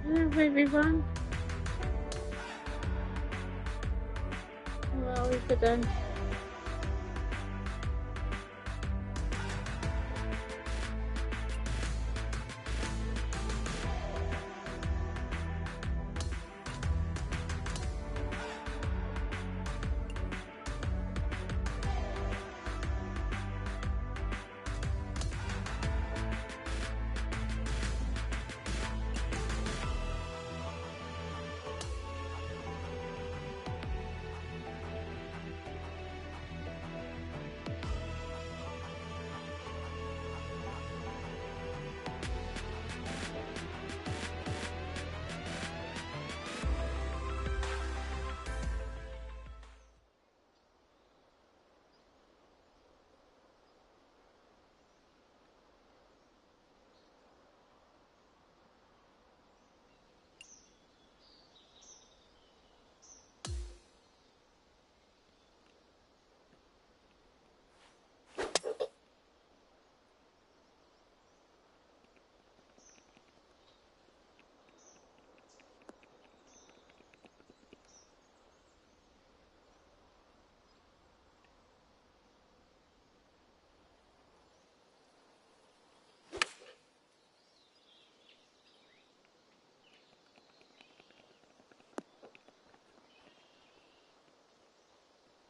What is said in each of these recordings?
Hello everyone. Well, we could then.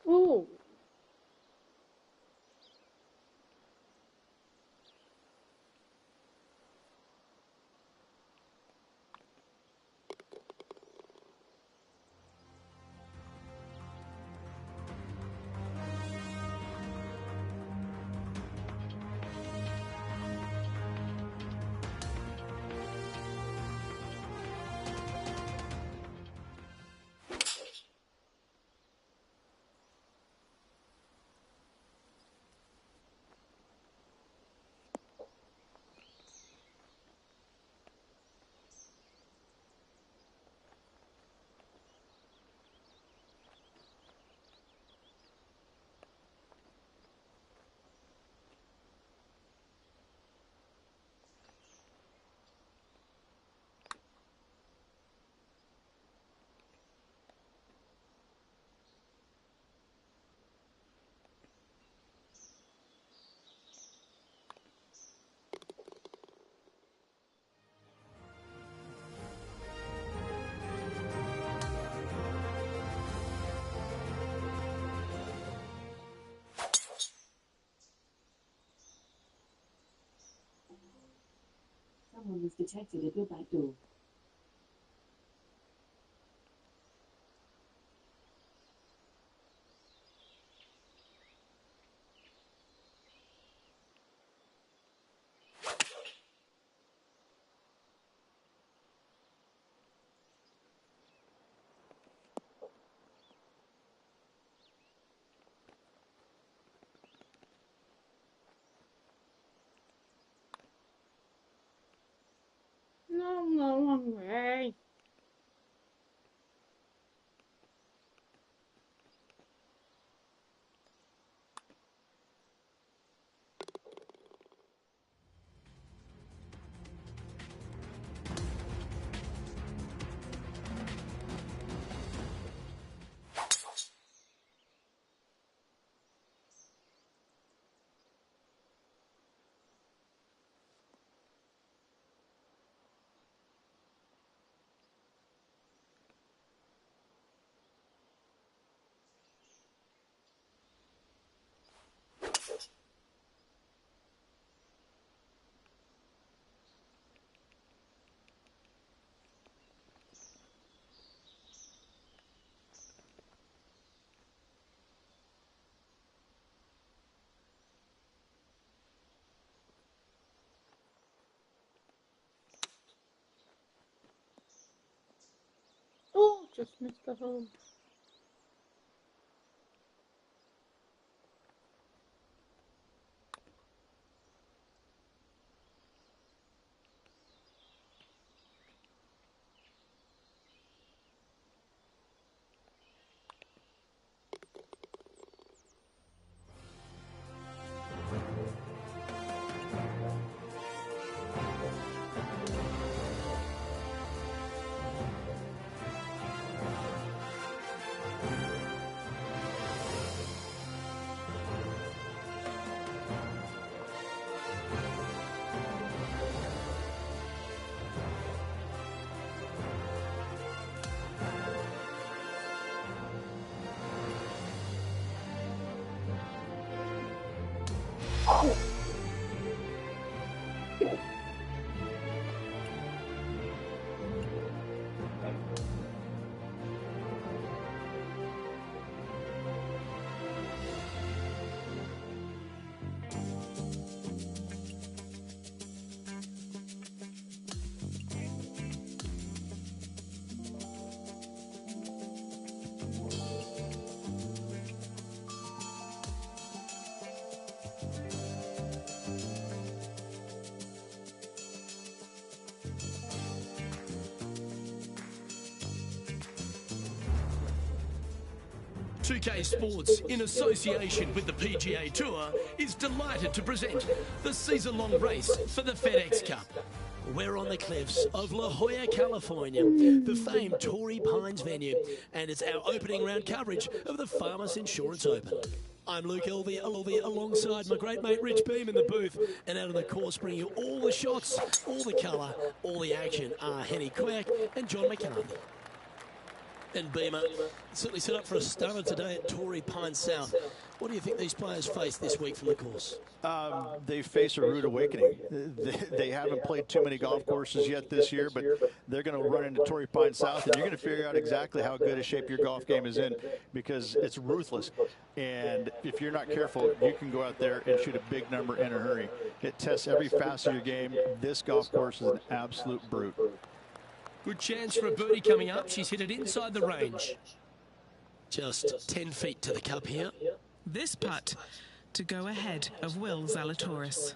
Oh, Someone was detected at your back door. no, wrong way. Oh, just missed the hole. 2K Sports, in association with the PGA Tour, is delighted to present the season-long race for the FedEx Cup. We're on the cliffs of La Jolla, California, the famed Torrey Pines venue, and it's our opening round coverage of the Farmers Insurance Open. I'm Luke Elvey alongside my great mate Rich Beam in the booth, and out on the course bringing you all the shots, all the colour, all the action are Henny Quirk and John McCarthy. And Beamer certainly set up for a stunner today at Torrey Pines South. What do you think these players face this week from the course? They face a rude awakening. They haven't played too many golf courses yet this year, but they're going to run into Torrey Pines South, and you're going to figure out exactly how good a shape your golf game is in, because it's ruthless. And if you're not careful, you can go out there and shoot a big number in a hurry. It tests every facet of your game. This golf course is an absolute brute. Good chance for a birdie coming up. She's hit it inside the range. Just 10 feet to the cup here. This putt to go ahead of Will Zalatoris.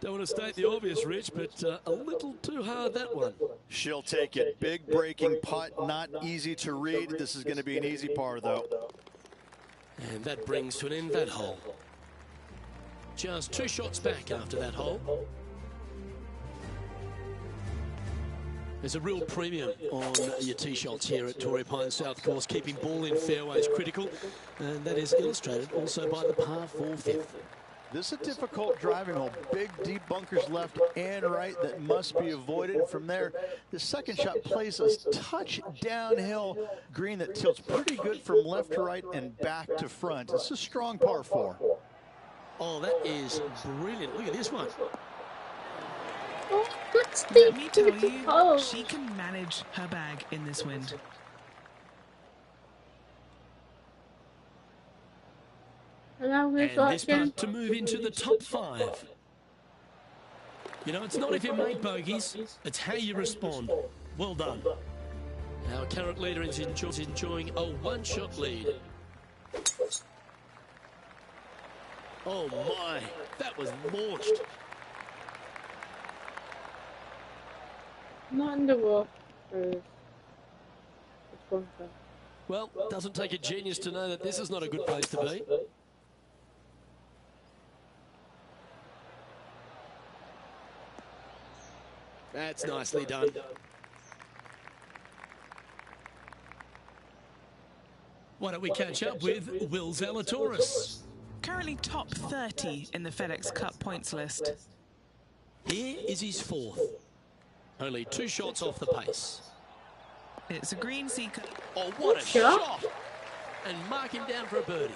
Don't want to state the obvious, Rich, but a little too hard, that one. She'll take it. Big breaking putt, not easy to read. This is going to be an easy par, though. And that brings to an end that hole. Just 2 shots back after that hole. There's a real premium on your tee shots here at Torrey Pines South course. Keeping ball in fairways critical, and that is illustrated also by the par 4 fifth. This is a difficult driving hole. Big deep bunkers left and right that must be avoided. From there, the second shot plays a touch downhill green that tilts pretty good from left to right and back to front. It's a strong par 4. Oh, that is brilliant. Look at this one. Oh, that's Let me tell you, oh. she can manage her bag in this wind. Hello, And Miss this Watson. putt to move into the top 5. You know, it's not if you make bogeys, it's how you respond. Well done. Our current leader is enjoying a 1-shot lead. Oh my, that was launched. Not in the water. Well, doesn't take a genius to know that this is not a good place to be. That's nicely done. Why don't we catch up with Will Zalatoris? Currently top 30 in the FedEx Cup points list. Here is his 4th. Only 2 shots off the pace. It's a green seeker. Oh, what a shot! And mark him down for a birdie.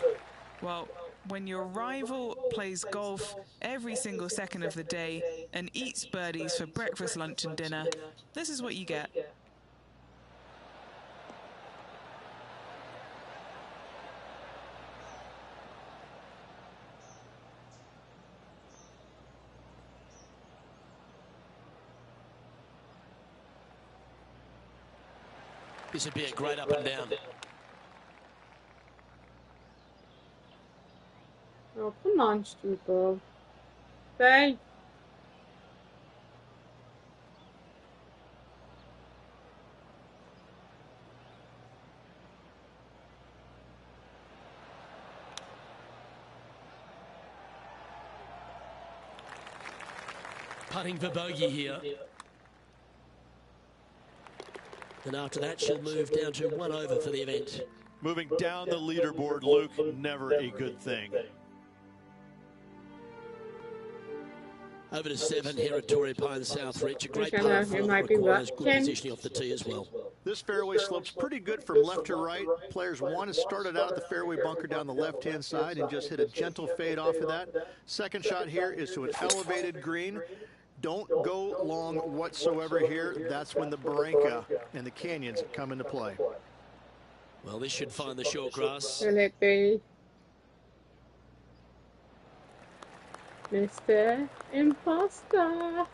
Well, when your rival plays golf every single second of the day and eats birdies for breakfast, lunch and dinner, this is what you get. This would be a great up and down. Oh, come on, Stu. Bye. Putting for bogey here. And after that, she'll move down to 1 over for the event. Moving down the leaderboard, Luke, never a good thing. Over to 7 here at Torrey Pines South, Rich. A great I par know 4 who that might be requires good watching. positioning off the tee as well. This fairway slopes pretty good from left to right. Players want to start it out at the fairway bunker down the left-hand side and just hit a gentle fade off of that. Second shot here is to an elevated green. Don't go long whatsoever here. That's when the barranca and the canyons come into play. Well, this should find the short grass. Felipe. Mr. Imposter.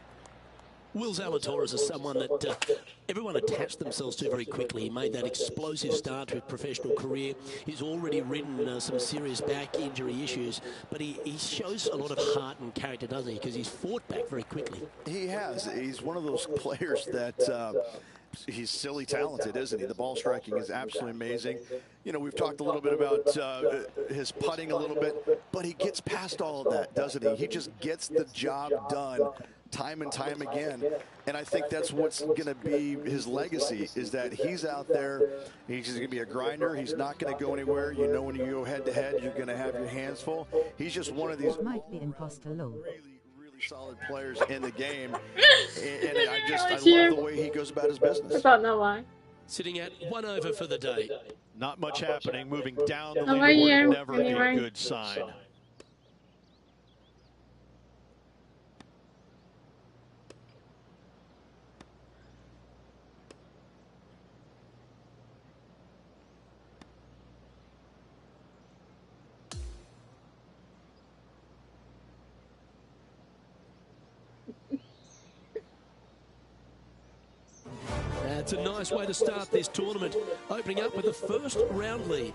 Will Zalatoris is someone that everyone attached themselves to very quickly. He made that explosive start to his professional career. He's already ridden some serious back injury issues, but he shows a lot of heart and character, doesn't he? Because he's fought back very quickly. He has. He's one of those players that he's silly talented, isn't he? The ball striking is absolutely amazing. You know, we've talked a little bit about his putting a little bit, but he gets past all of that, doesn't he? He just gets the job done time and time again. And I think that's what's going to be his legacy, is that he's out there, he's just going to be a grinder. He's not going to go anywhere. You know, when you go head to head, you're going to have your hands full. He's just one of these might be imposter low. really solid players in the game. And I love the way he goes about his business. I don't know why. Sitting at 1 over for the day. Not much happening. Moving down the How are you? leaderboard, never Anyway. a good sign. That's a nice way to start this tournament, opening up with the first round lead.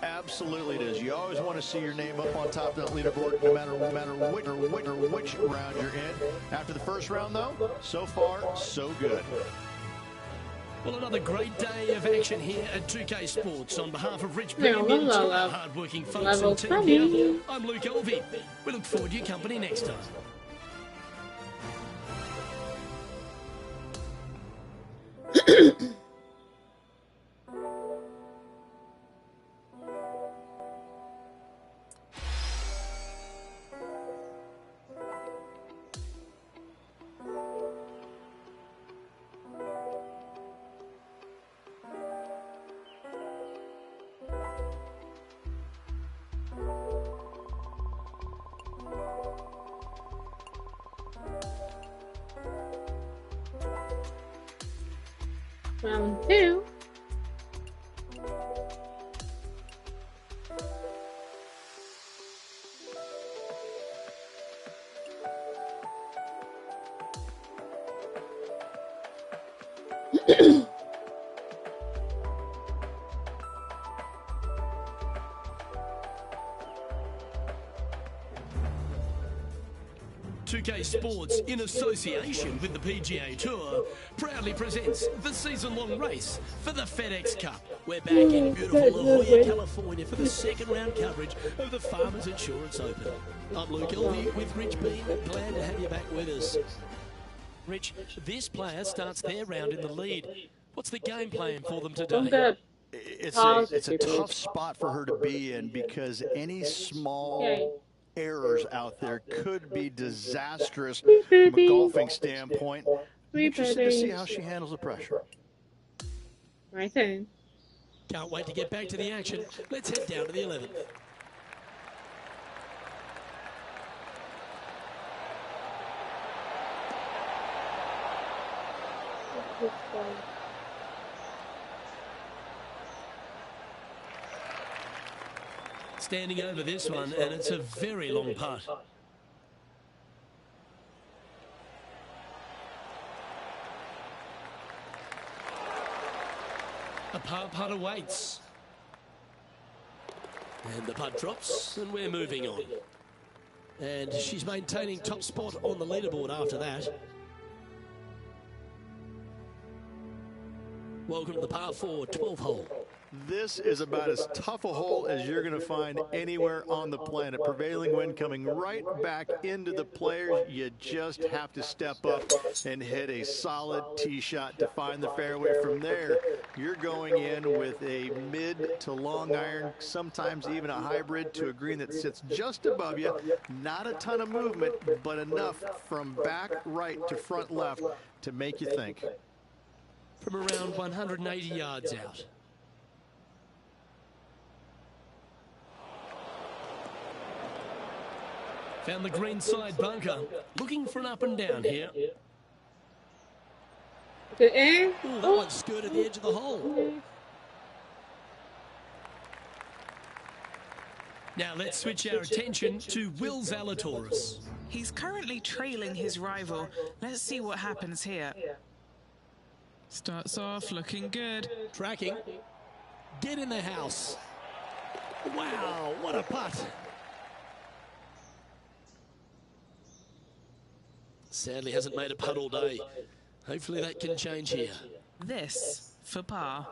Absolutely it is. You always want to see your name up on top of that leaderboard, no matter which round you're in. After the first round, though, so far, so good. Well, another great day of action here at 2K Sports. On behalf of Rich Yeah, Beam well, and to our well, hard-working folks level and team 20. here, I'm Luke Elvey. We look forward to your company next time. Round 2. PGA Sports, in association with the PGA Tour, proudly presents the season-long race for the FedEx Cup. We're back in beautiful La Jolla, California for the second round coverage of the Farmers Insurance Open. I'm Luke Elvey with Rich Beam, glad to have you back with us. Rich, this player starts their round in the lead. What's the game plan for them today? It's a tough spot for her to be in because any small errors out there could be disastrous from a golfing standpoint. I'm interested to see how she handles the pressure. Right then. Can't wait to get back to the action. Let's head down to the 11th. Standing over this one, and it's a very long putt. A par putt awaits. And the putt drops, and we're moving on. And she's maintaining top spot on the leaderboard after that. Welcome to the par 4 12th hole. This is about as tough a hole as you're going to find anywhere on the planet. Prevailing wind coming right back into the players. You just have to step up and hit a solid tee shot to find the fairway. From there, you're going in with a mid to long iron, sometimes even a hybrid to a green that sits just above you. Not a ton of movement, but enough from back right to front left to make you think. from around 180 yards out. Found the green side bunker. Looking for an up and down here. Good air. Ooh, that one skirted the edge of the hole. Now let's switch our attention to Will Zalatoris. He's currently trailing his rival. Let's see what happens here. Starts off looking good. Tracking. Get in the house. Wow, what a putt. Sadly hasn't made a putt all day. Hopefully that can change here. This for par.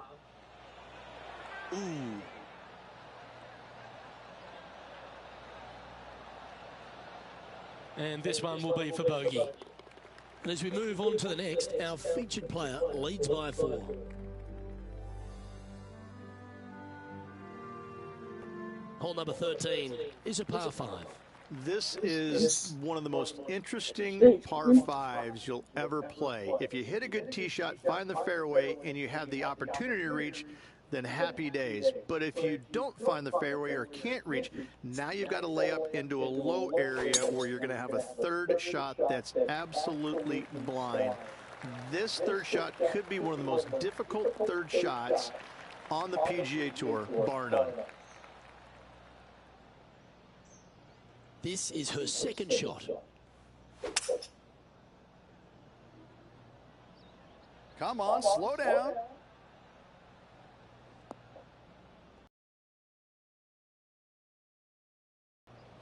Ooh. And this one will be for bogey. And as we move on to the next, our featured player leads by 4. Hole number 13 is a par 5. This is one of the most interesting par 5s you'll ever play. If you hit a good tee shot, find the fairway, and you have the opportunity to reach, then happy days. But if you don't find the fairway or can't reach, now you've got to lay up into a low area where you're going to have a third shot that's absolutely blind. This third shot could be one of the most difficult third shots on the PGA Tour, bar none. This is her second shot. Come on, slow down.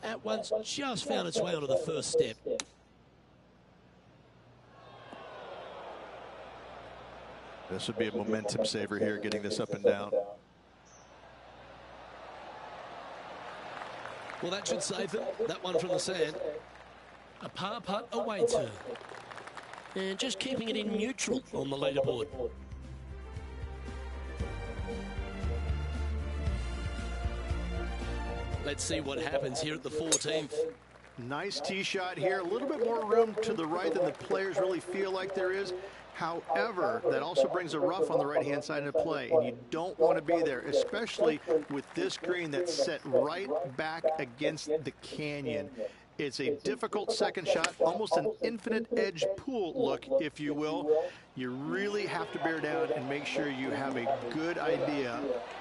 That one's just found its way onto the first step. This would be a momentum saver here, getting this up and down. Well, that should save them. That one from the sand. A par putt awaits her. And just keeping it in neutral on the leaderboard. Let's see what happens here at the 14th. Nice tee shot here. A little bit more room to the right than the players really feel like there is. However, that also brings a rough on the right-hand side into play, and you don't want to be there, especially with this green that's set right back against the canyon. It's a difficult second shot, almost an infinite edge pool look, if you will. You really have to bear down and make sure you have a good idea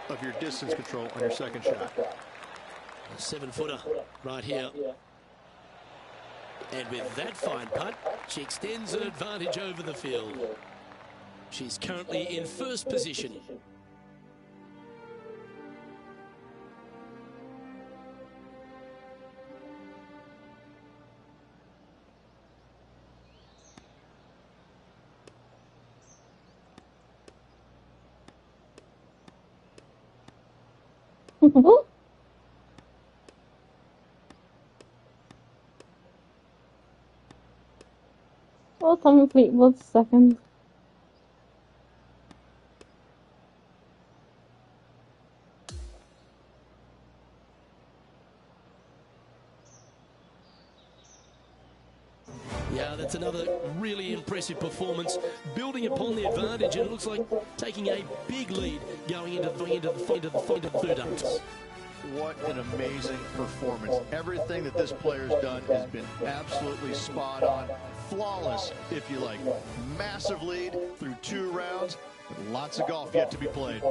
of your distance control on your second shot. A 7-footer right here. And with that fine putt, she extends her advantage over the field. She's currently in first position. Well, Tommy Fleetwood's second. Yeah, that's another really impressive performance, building upon the advantage, and it looks like taking a big lead going into the third ups. What an amazing performance. Everything that this player's done has been absolutely spot on. Flawless, if you like. Massive lead through 2 rounds. Lots of golf yet to be played.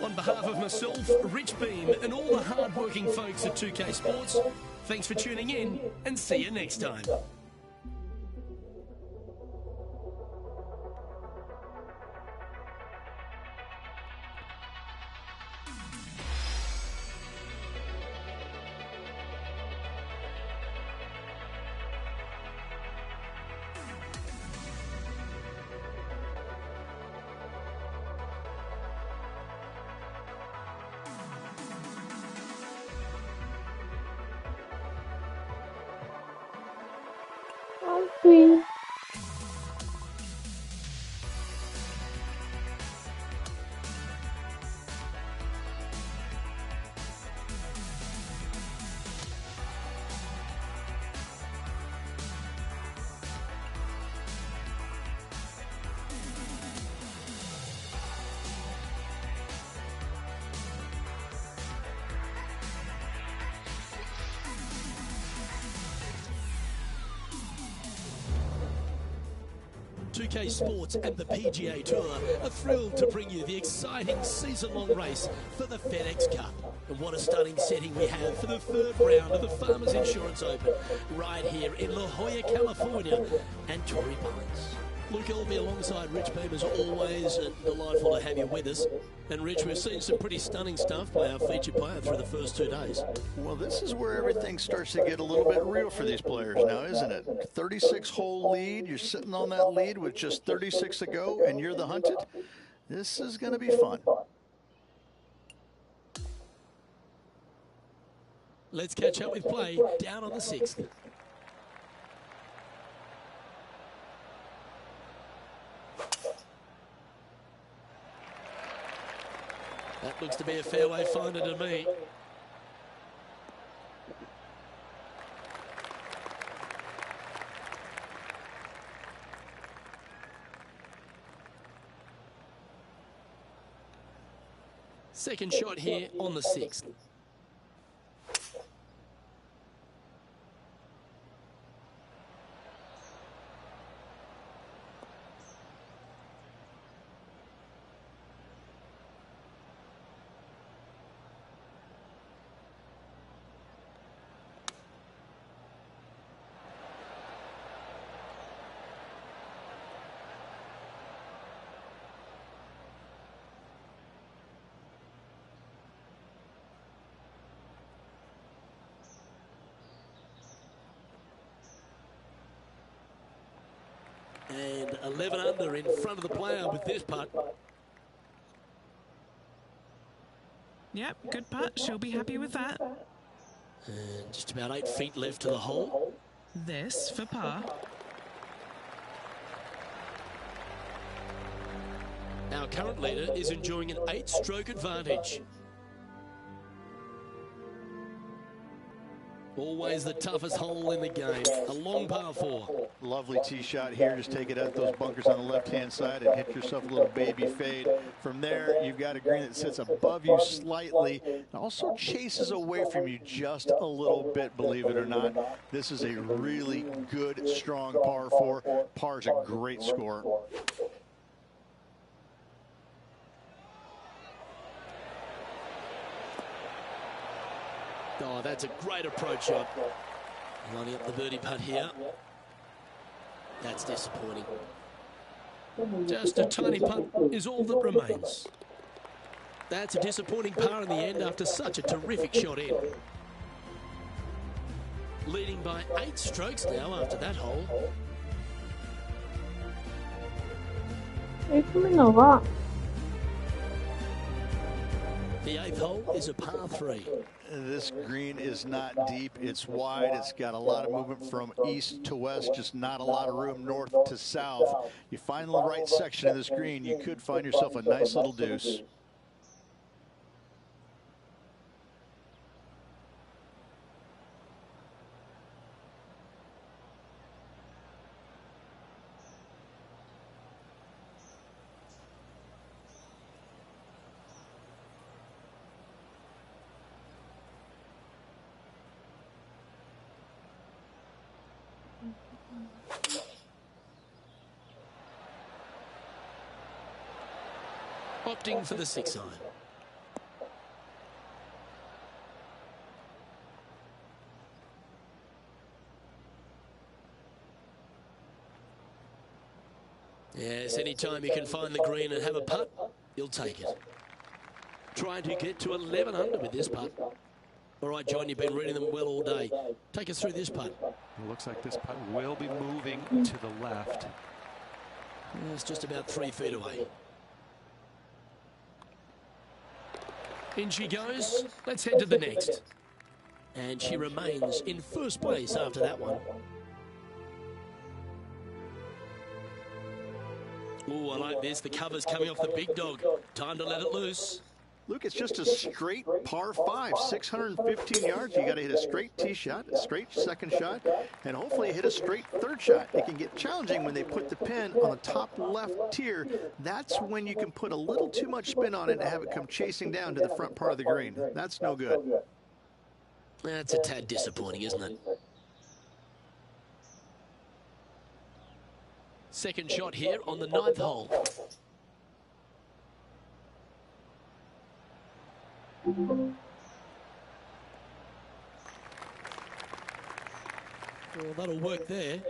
On behalf of myself, Rich Beam, and all the hard-working folks at 2K Sports, thanks for tuning in, and see you next time. Queen. 2K Sports and the PGA Tour are thrilled to bring you the exciting season-long race for the FedEx Cup. And what a stunning setting we have for the third round of the Farmers Insurance Open, right here in La Jolla, California, and Torrey Pines. Luke Elvey alongside Rich Beam as always, and delightful to have you with us. And Rich, we've seen some pretty stunning stuff by our featured player through the first 2 days. Well, this is where everything starts to get a little bit real for these players now, isn't it? 36-hole lead, you're sitting on that lead with just 36 to go, and you're the hunted. This is going to be fun. Let's catch up with play down on the 6th. That looks to be a fairway finder to me. Second shot here on the 6th. And 11 under in front of the player with this putt. Yep, good putt. She'll be happy with that. And just about 8 feet left to the hole. This for par. Our current leader is enjoying an 8-stroke advantage. Always the toughest hole in the game. A long par 4. Lovely tee shot here. Just take it out those bunkers on the left-hand side and hit yourself a little baby fade. From there, you've got a green that sits above you slightly and also chases away from you just a little bit, believe it or not. This is a really good, strong par 4. Par is a great score. Oh, that's a great approach shot. Lining up the birdie putt here. That's disappointing. Just a tiny putt is all that remains. That's a disappointing par in the end after such a terrific shot in. Leading by 8 strokes now after that hole. Are you coming over? The 8th hole is a par 3. This green is not deep. It's wide. It's got a lot of movement from east to west, just not a lot of room north to south. You find the right section of this green, you could find yourself a nice little deuce. Opting for the 6 iron. Yes, anytime you can find the green and have a putt, you'll take it. Trying to get to 11 under with this putt. All right, John, you've been reading them well all day. Take us through this putt. It looks like this putt will be moving to the left. It's just about 3 feet away. In she goes. Let's head to the next. And she remains in first place after that one. Oh, I like this. The cover's coming off the big dog. Time to let it loose. Luke, it's just a straight par 5, 615 yards. You got to hit a straight tee shot, a straight second shot, and hopefully hit a straight third shot. It can get challenging when they put the pin on the top left tier. That's when you can put a little too much spin on it and have it come chasing down to the front part of the green. That's no good. That's a tad disappointing, isn't it? Second shot here on the 9th hole. Well, that'll work there.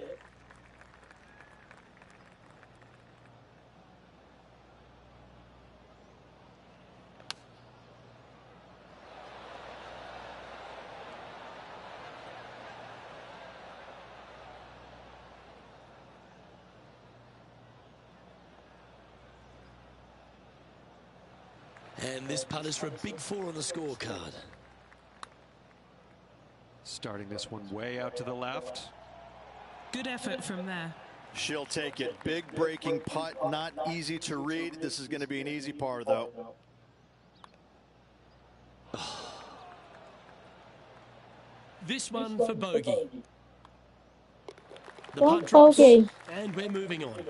And this putt is for a big 4 on the scorecard. Starting this one way out to the left. Good effort from there. She'll take it. Big breaking putt, not easy to read. This is going to be an easy par, though. This one for bogey. The One putt drops, bogey. and we're moving on.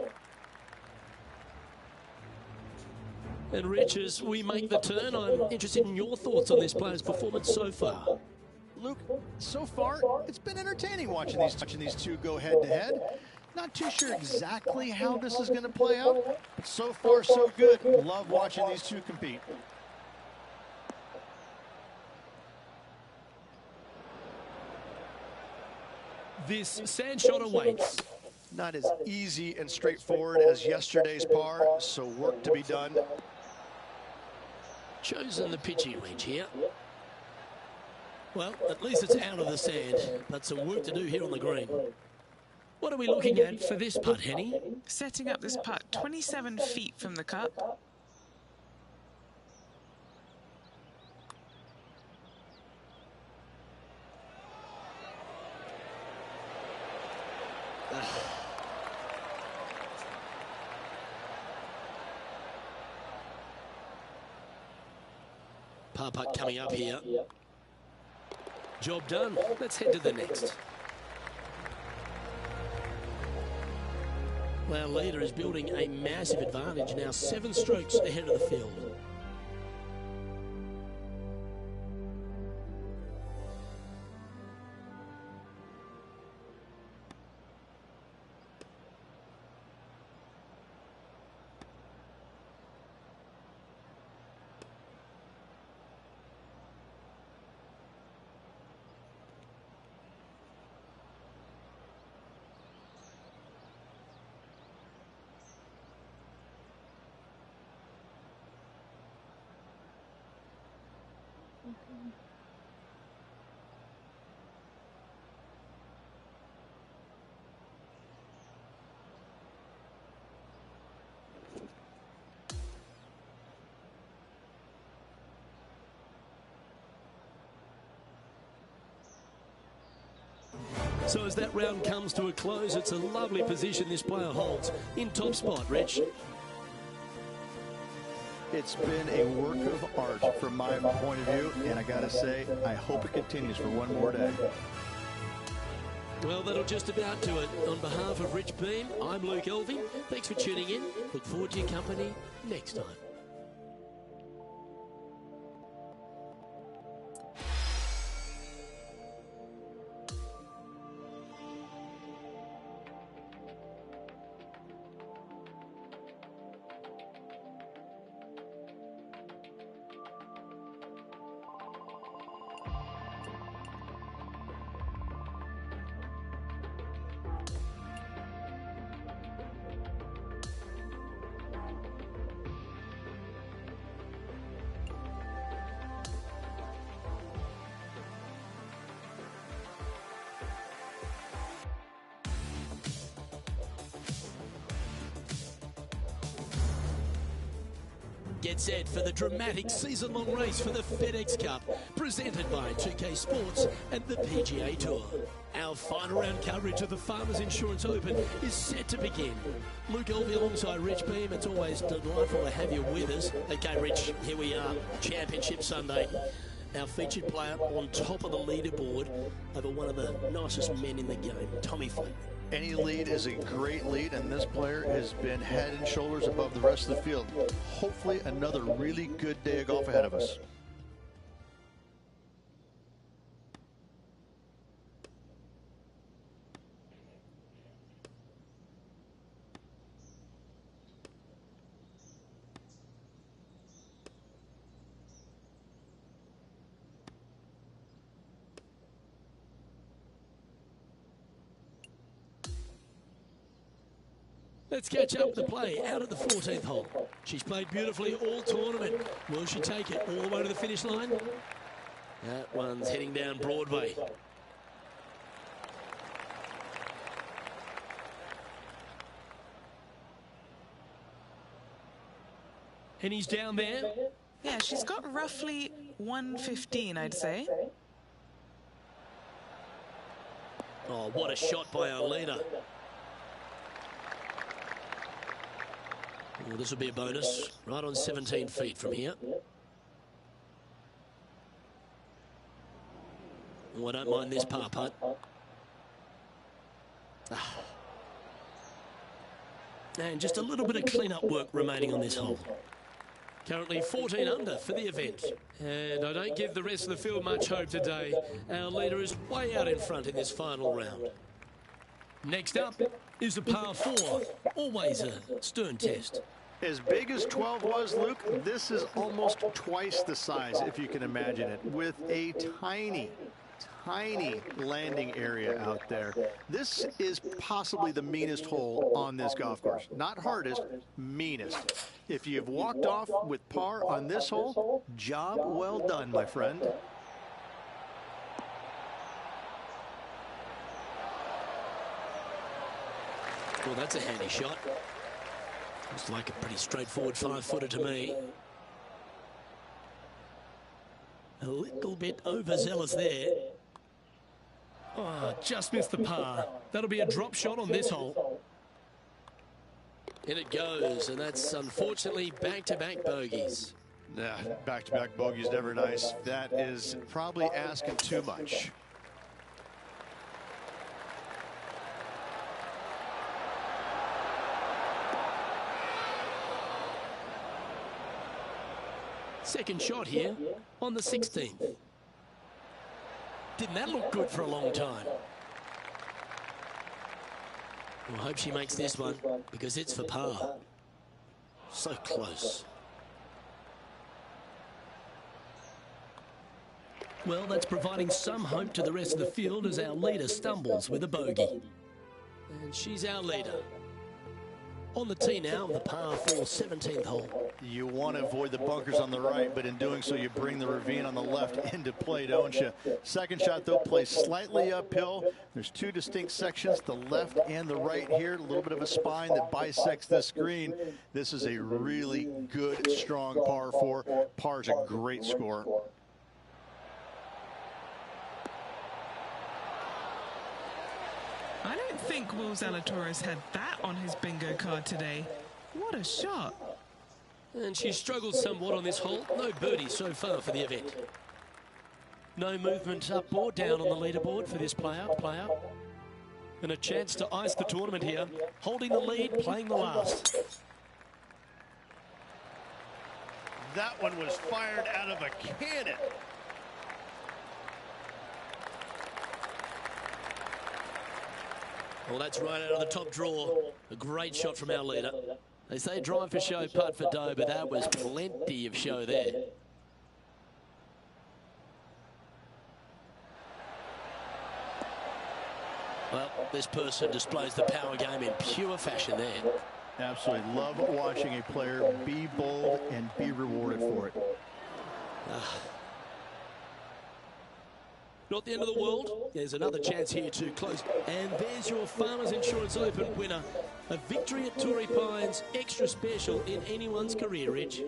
And Rich, as we make the turn, I'm interested in your thoughts on this player's performance so far. Luke, so far, it's been entertaining watching these two go head-to-head. Not too sure exactly how this is going to play out, but so far, so good. Love watching these two compete. This sand shot awaits. Not as easy and straightforward as yesterday's par, so work to be done. Chosen the pitching wedge here. Well, at least it's out of the sand, but some work to do here on the green. What are we looking at for this putt, Henny? Setting up this putt 27 feet from the cup. Par putt coming up here. Job done. Let's head to the next. Our leader is building a massive advantage now, 7 strokes ahead of the field. So as that round comes to a close, it's a lovely position this player holds in top spot, Rich. It's been a work of art from my point of view, and I gotta say, I hope it continues for one more day. Well, that'll just about do it. On behalf of Rich Beam, I'm Luke Elving. Thanks for tuning in. Look forward to your company next time. Get set for the dramatic season-long race for the FedEx Cup, presented by 2K Sports and the PGA Tour. Our final round coverage of the Farmers Insurance Open is set to begin. Luke Elvey alongside Rich Beam. It's always delightful to have you with us. Okay, Rich, here we are, Championship Sunday. Our featured player on top of the leaderboard over one of the nicest men in the game, Tommy Fleetwood. Any lead is a great lead, and this player has been head and shoulders above the rest of the field. Hopefully another really good day of golf ahead of us. Let's catch up with the play out at the 14th hole. She's played beautifully all tournament. Will she take it all the way to the finish line? That one's heading down Broadway. And he's down there. Yeah, she's got roughly 115, I'd say. Oh, what a shot by our leader. Oh, this will be a bonus. Right on 17 feet from here. Oh, I don't mind this par putt. And just a little bit of clean-up work remaining on this hole. Currently 14 under for the event. And I don't give the rest of the field much hope today. Our leader is way out in front in this final round. Next up is a par 4. Always a stern test. As big as 12 was, Luke, this is almost twice the size, if you can imagine it, with a tiny landing area out there. This is possibly the meanest hole on this golf course. Not hardest, meanest. If you've walked off with par on this hole, job well done, my friend. Well, that's a handy shot. Looks like a pretty straightforward 5-footer to me. A little bit overzealous there. Oh, just missed the par. That'll be a drop shot on this hole. In it goes, and that's unfortunately back-to-back bogeys. Yeah, back-to-back bogeys never nice. That is probably asking too much. Second shot here on the 16th. Didn't that look good for a long time? Well, I hope she makes this one because it's for par. So close. Well, that's providing some hope to the rest of the field as our leader stumbles with a bogey. And she's our leader. On the tee now, the par 4 17th hole. You want to avoid the bunkers on the right, but in doing so, you bring the ravine on the left into play, don't you? Second shot, though, plays slightly uphill. There's two distinct sections, the left and the right here. A little bit of a spine that bisects this green. This is a really good, strong par 4. Par is a great score. I don't think Will Zalatoris had that on his bingo card today. What a shot. And she struggled somewhat on this hole. No birdie so far for the event. No movement up or down on the leaderboard for this player. And a chance to ice the tournament here. Holding the lead, playing the last. That one was fired out of a cannon. Well, that's right out of the top draw. A great shot from our leader. They say drive for show, putt for dough, but that was plenty of show there. Well, this person displays the power game in pure fashion there. Absolutely love watching a player be bold and be rewarded for it. Not the end of the world. There's another chance here to close. And there's your Farmers Insurance Open winner. A victory at Torrey Pines, extra special in anyone's career, Rich.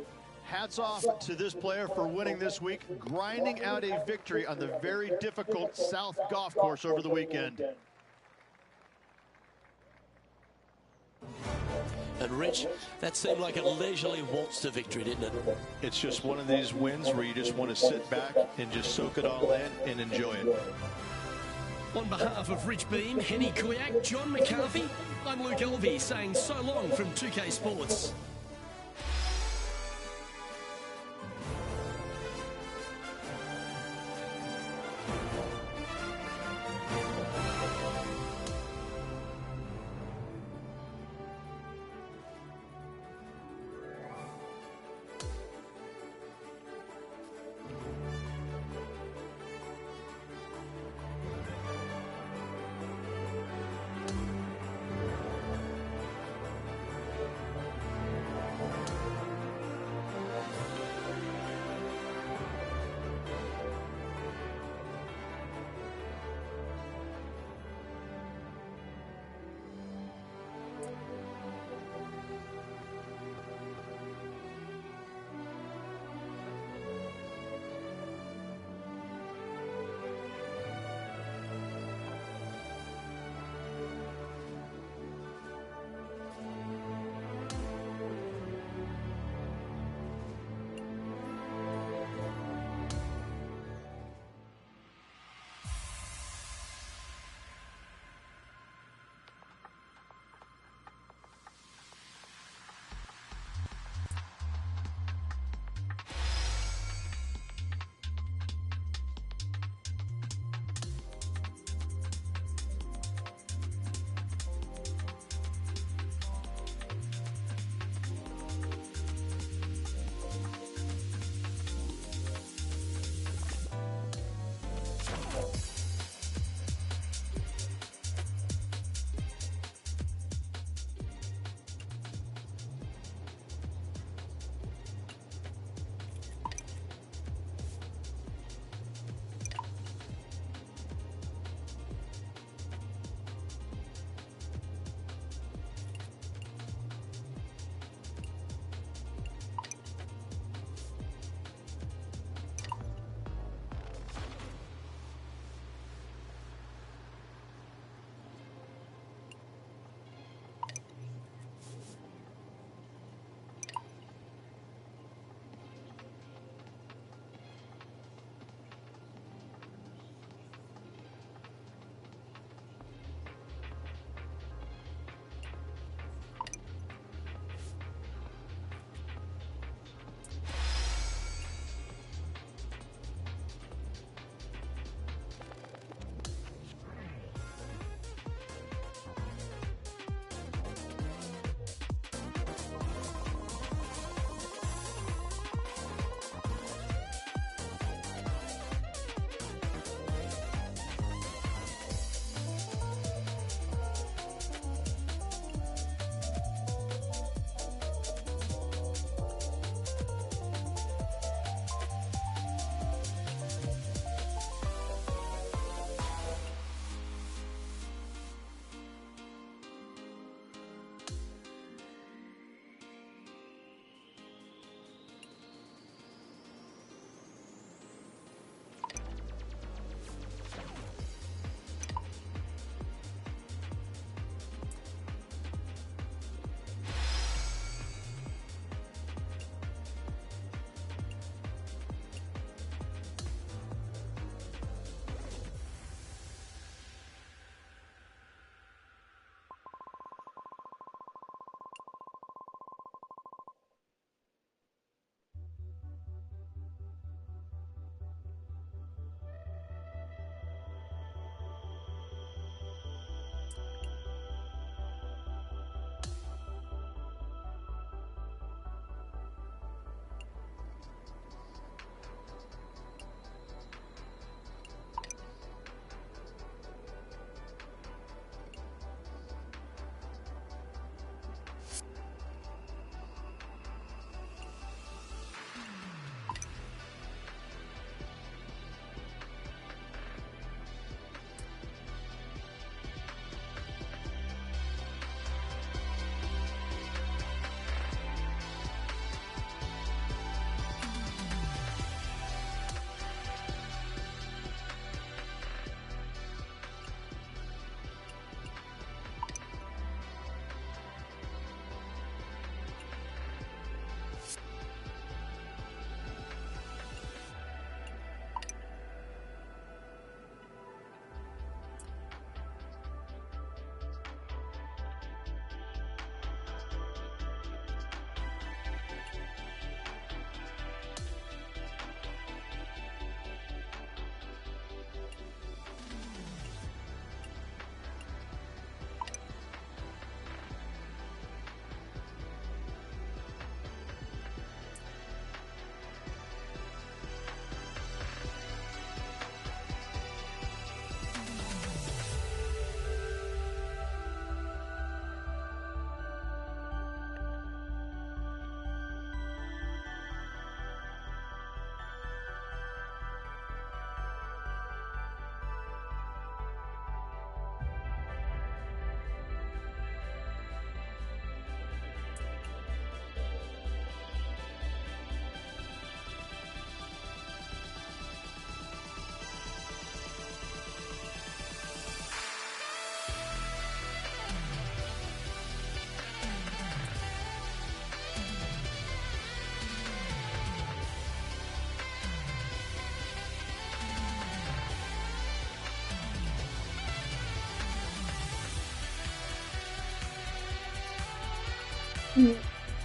Hats off to this player for winning this week, grinding out a victory on the very difficult South Golf Course over the weekend. And Rich, that seemed like a leisurely waltz to victory, didn't it? It's just one of these wins where you just want to sit back and just soak it all in and enjoy it. On behalf of Rich Beam, Henny Kuyak, John McCarthy, I'm Luke Elvey saying so long from 2K Sports.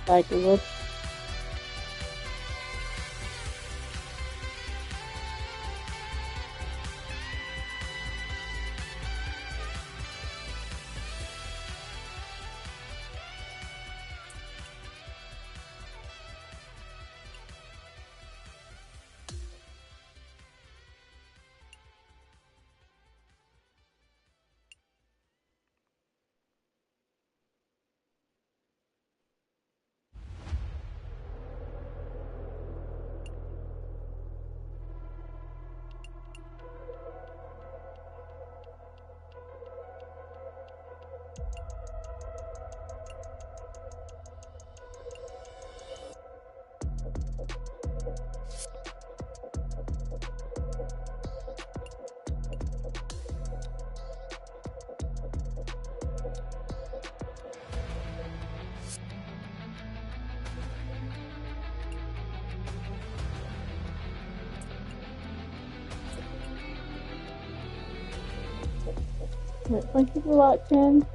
Like it was. Thank you for watching.